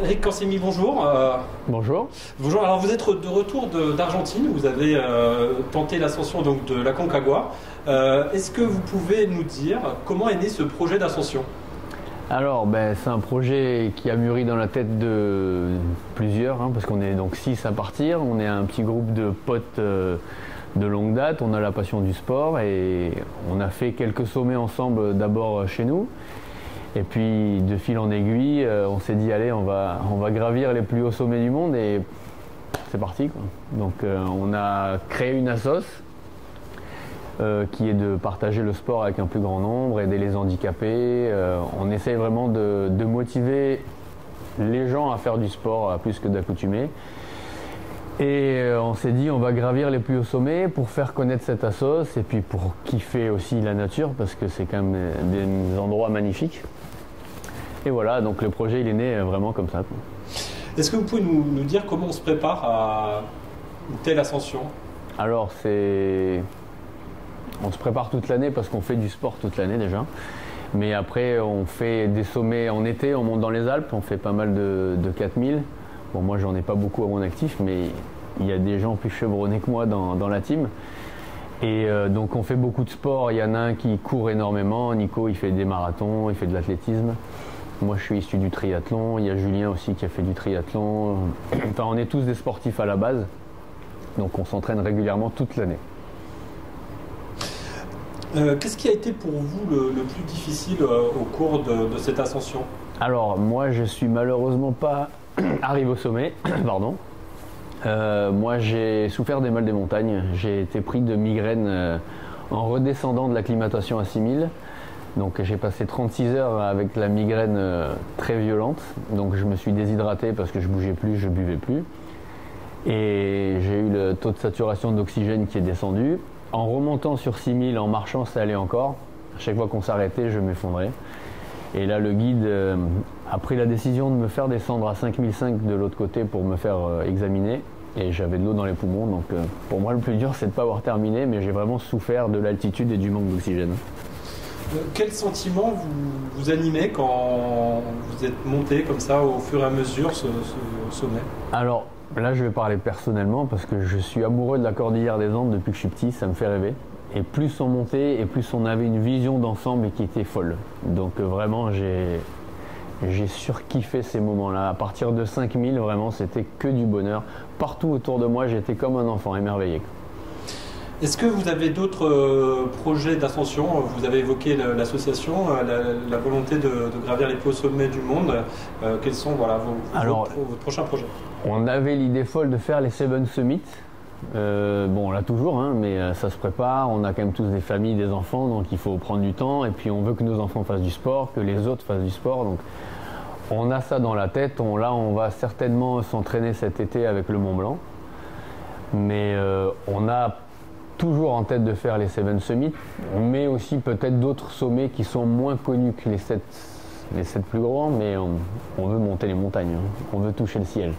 Eric Cansemi, bonjour. Bonjour. Bonjour, alors vous êtes de retour d'Argentine, vous avez tenté l'ascension donc de la Concagua. Est-ce que vous pouvez nous dire comment est né ce projet d'ascension? Alors, c'est un projet qui a mûri dans la tête de plusieurs, parce qu'on est donc 6 à partir. On est un petit groupe de potes de longue date, on a la passion du sport et on a fait quelques sommets ensemble d'abord chez nous. Et puis de fil en aiguille, on s'est dit allez, on va gravir les plus hauts sommets du monde et c'est parti, quoi. Donc on a créé une assoce qui est de partager le sport avec un plus grand nombre, aider les handicapés. On essaie vraiment de motiver les gens à faire du sport plus que d'accoutumés. Et on s'est dit on va gravir les plus hauts sommets pour faire connaître cette assoce et puis pour kiffer aussi la nature parce que c'est quand même des endroits magnifiques. Et voilà, donc le projet il est né vraiment comme ça. Est-ce que vous pouvez nous dire comment on se prépare à une telle ascension? Alors on se prépare toute l'année parce qu'on fait du sport toute l'année déjà. Mais après on fait des sommets en été, on monte dans les Alpes, on fait pas mal de 4000. Bon, moi j'en ai pas beaucoup à mon actif, mais il y a des gens plus chevronnés que moi dans la team. Et donc on fait beaucoup de sport, il y en a un qui court énormément, Nico il fait des marathons, il fait de l'athlétisme. Moi je suis issu du triathlon, il y a Julien aussi qui a fait du triathlon. Enfin on est tous des sportifs à la base, donc on s'entraîne régulièrement toute l'année. Qu'est-ce qui a été pour vous le plus difficile au cours de cette ascension? Alors moi je suis malheureusement pas arrivé au sommet, pardon. Moi j'ai souffert des mal des montagnes, j'ai été pris de migraines en redescendant de l'acclimatation à 6000. Donc j'ai passé 36 heures avec la migraine très violente, donc je me suis déshydraté parce que je bougeais plus, je buvais plus. Et j'ai eu le taux de saturation d'oxygène qui est descendu. En remontant sur 6000, en marchant, ça allait encore. À chaque fois qu'on s'arrêtait, je m'effondrais. Et là, le guide a pris la décision de me faire descendre à 5005 de l'autre côté pour me faire examiner. Et j'avais de l'eau dans les poumons, donc pour moi le plus dur c'est de ne pas avoir terminé, mais j'ai vraiment souffert de l'altitude et du manque d'oxygène. Quel sentiment vous animait quand vous êtes monté comme ça au fur et à mesure ce sommet? Alors là je vais parler personnellement parce que je suis amoureux de la Cordillère des Andes depuis que je suis petit, ça me fait rêver. Et plus on montait et plus on avait une vision d'ensemble qui était folle. Donc vraiment j'ai surkiffé ces moments-là. À partir de 5000, vraiment c'était que du bonheur. Partout autour de moi j'étais comme un enfant émerveillé. Est-ce que vous avez d'autres projets d'ascension? Vous avez évoqué l'association, la volonté de gravir les plus hauts sommets du monde. Quels sont vos prochains projets? On avait l'idée folle de faire les Seven Summits. Bon, on l'a toujours, mais ça se prépare. On a quand même tous des familles, des enfants, donc il faut prendre du temps. Et puis on veut que nos enfants fassent du sport, que les autres fassent du sport. Donc on a ça dans la tête. Là, on va certainement s'entraîner cet été avec le Mont Blanc. Mais on a toujours en tête de faire les Seven Summits, mais aussi peut-être d'autres sommets qui sont moins connus que les 7 plus grands, mais on veut monter les montagnes, on veut toucher le ciel.